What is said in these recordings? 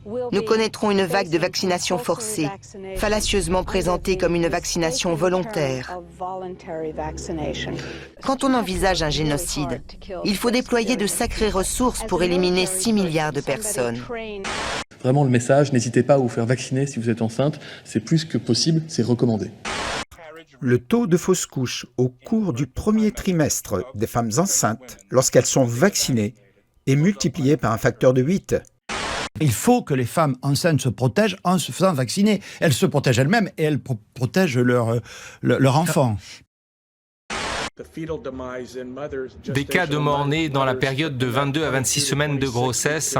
nous connaîtrons une vague de vaccination forcée, fallacieusement présentée comme une vaccination volontaire. Quand on envisage un génocide, il faut déployer de sacrées ressources pour éliminer 6 milliards de personnes. Vraiment le message, n'hésitez pas à vous faire vacciner si vous êtes enceinte, c'est plus que possible, c'est recommandé. Le taux de fausses couches au cours du premier trimestre des femmes enceintes, lorsqu'elles sont vaccinées, est multiplié par un facteur de 8. Il faut que les femmes enceintes se protègent en se faisant vacciner. Elles se protègent elles-mêmes et elles protègent leur enfant. Des cas de mort-nés dans la période de 22 à 26 semaines de grossesse.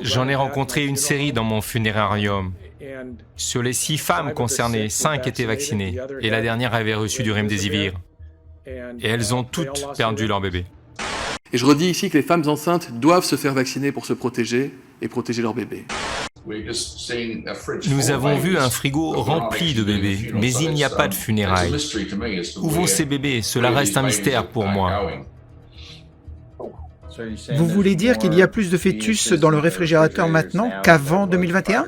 J'en ai rencontré une série dans mon funérarium. Sur les 6 femmes concernées, 5 étaient vaccinées et la dernière avait reçu du remdesivir. Et elles ont toutes perdu leur bébé. Et je redis ici que les femmes enceintes doivent se faire vacciner pour se protéger et protéger leur bébé. Nous avons vu un frigo rempli de bébés, mais il n'y a pas de funérailles. Où vont ces bébés? Cela reste un mystère pour moi. Vous voulez dire qu'il y a plus de fœtus dans le réfrigérateur maintenant qu'avant 2021?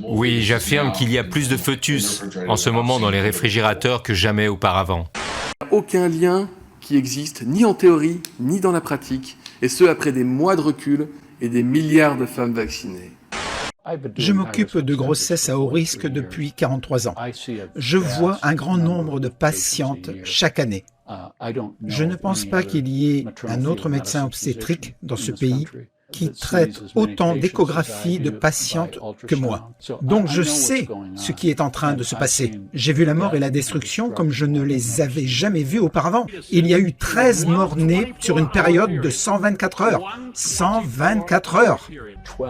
Oui, j'affirme qu'il y a plus de fœtus en ce moment dans les réfrigérateurs que jamais auparavant. Aucun lien qui existe, ni en théorie, ni dans la pratique, et ce après des mois de recul et des milliards de femmes vaccinées. Je m'occupe de grossesse à haut risque depuis 43 ans. Je vois un grand nombre de patientes chaque année. Je ne pense pas qu'il y ait un autre médecin obstétrique dans ce pays qui traite autant d'échographies de patientes que moi. Donc je sais ce qui est en train de se passer. J'ai vu la mort et la destruction comme je ne les avais jamais vues auparavant. Il y a eu 13 morts-nés sur une période de 124 heures. 124 heures!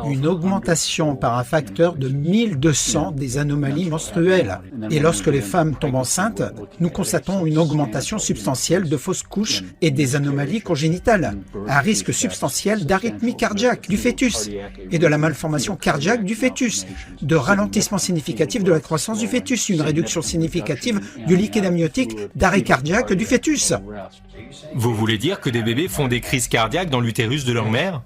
Une augmentation par un facteur de 1200 des anomalies menstruelles. Et lorsque les femmes tombent enceintes, nous constatons une augmentation substantielle de fausses couches et des anomalies congénitales. Un risque substantiel d'arythmie cardiaque du fœtus et de la malformation cardiaque du fœtus, de ralentissement significatif de la croissance du fœtus, une réduction significative du liquide amniotique, d'arrêt cardiaque du fœtus. Vous voulez dire que des bébés font des crises cardiaques dans l'utérus de leur mère?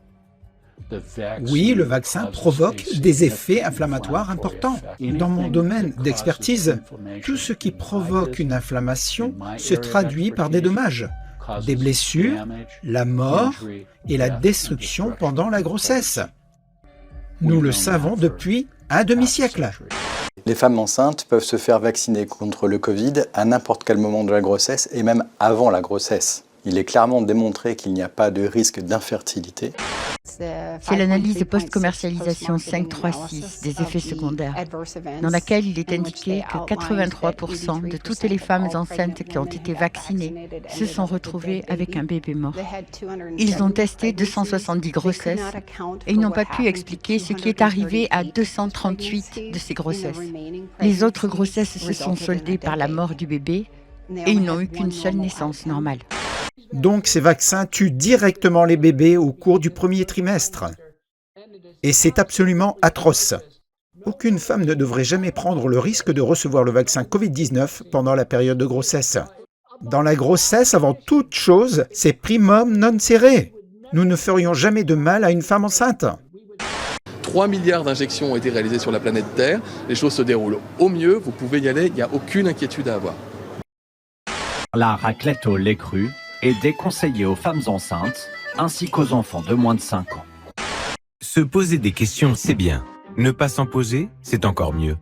Oui, le vaccin provoque des effets inflammatoires importants. Dans mon domaine d'expertise, tout ce qui provoque une inflammation se traduit par des dommages, des blessures, la mort et la destruction pendant la grossesse. Nous le savons depuis un demi-siècle. Les femmes enceintes peuvent se faire vacciner contre le Covid à n'importe quel moment de la grossesse et même avant la grossesse. Il est clairement démontré qu'il n'y a pas de risque d'infertilité. C'est l'analyse post-commercialisation 536 des effets secondaires, dans laquelle il est indiqué que 83% de toutes les femmes enceintes qui ont été vaccinées se sont retrouvées avec un bébé mort. Ils ont testé 270 grossesses et ils n'ont pas pu expliquer ce qui est arrivé à 238 de ces grossesses. Les autres grossesses se sont soldées par la mort du bébé et ils n'ont eu qu'une seule naissance normale. Donc ces vaccins tuent directement les bébés au cours du premier trimestre. Et c'est absolument atroce. Aucune femme ne devrait jamais prendre le risque de recevoir le vaccin Covid-19 pendant la période de grossesse. Dans la grossesse, avant toute chose, c'est primum non serré. Nous ne ferions jamais de mal à une femme enceinte. 3 milliards d'injections ont été réalisées sur la planète Terre, les choses se déroulent au mieux, vous pouvez y aller, il n'y a aucune inquiétude à avoir. La raclette au lait cru est déconseillée aux femmes enceintes ainsi qu'aux enfants de moins de 5 ans. Se poser des questions, c'est bien. Ne pas s'en poser, c'est encore mieux.